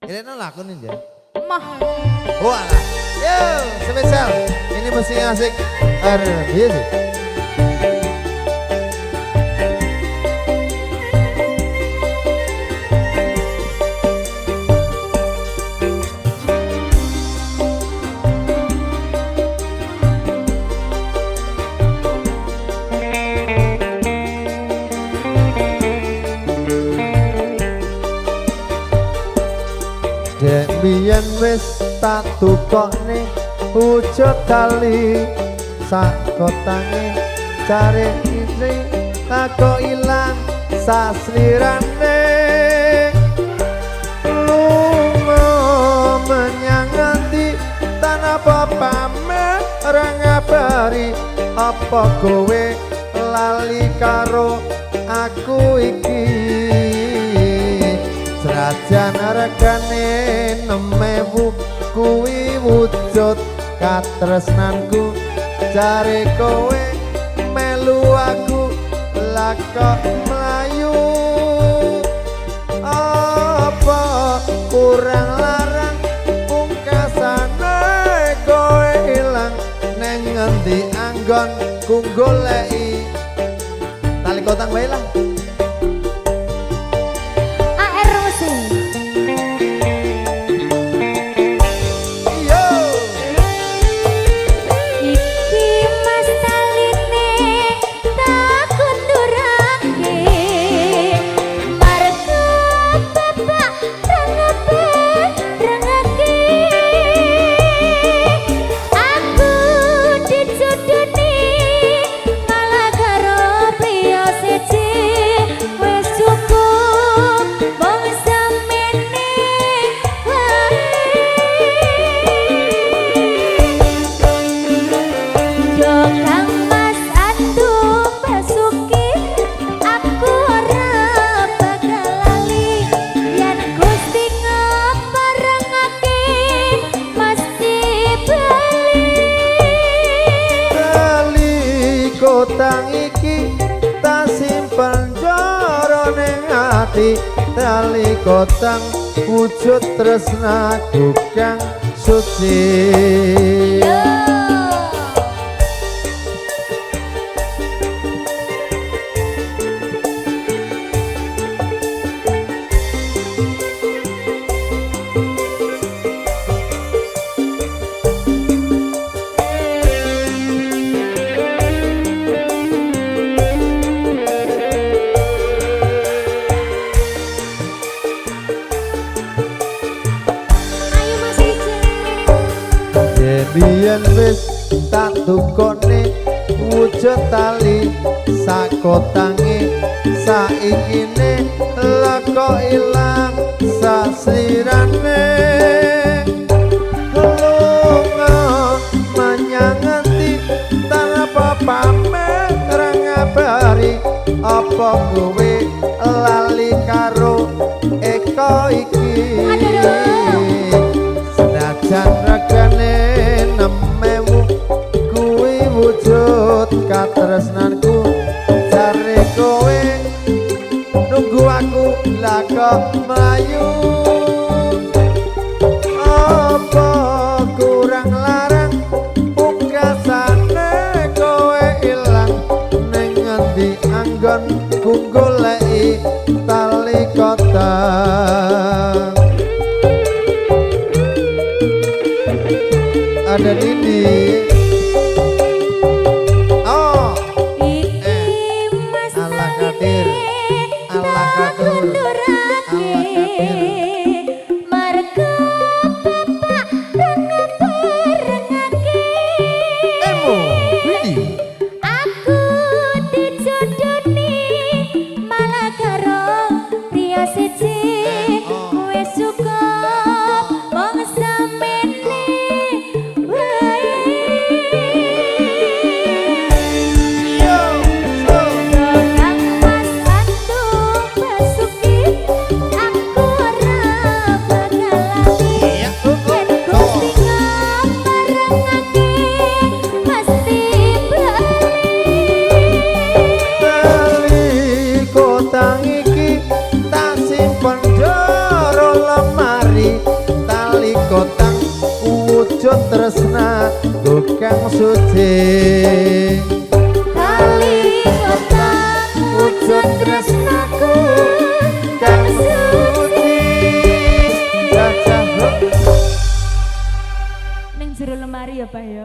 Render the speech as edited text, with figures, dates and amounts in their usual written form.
Elena lakunin ya. Mah. Walah. Yo, spesial. Ini mesti asik. Iya sih. Dek biyen wis tak tukokne wujud tali sak kotange cari istri tak kok ilang saslirane lunga menyang ngendi tanah apa pamer ngabari apa kowe lali karo aku iki Rajan regane 6.000 kuwi wujud katresnanku cari kowe melu aku lakok melayu apa kurang larang pungkasane kowe ilang neng ngendi anggon ku goleki tali kotang wae lah. Utang iki tak simpen jero ning ati tali kotang wujud tresnaku kang suci. Biyen wis tak tukone wujud tali sakotange saikine lako ilang sasirane lunga menyang ngendi tanpa pamer ngabari apa kowe lali karo eko iki senajan regane 6.000 kuwi wujud katresnanku cari kowe nunggu aku lakok melayu apa kurang larang pungkasane kowe ilang ning ngendi anggon ku goleki tali kotang ada Didi. Oh, Allah kadir, Allah kadur, Allah kadir. Marga bapak dengan berengake. Emo, Didi. Aku dijodoni malah karo pria siji. Wes cukup mong samene wae. tresna kang suci kali kotang wujud tresnaku kang suci Cacah ning jero lemari ya Pak ya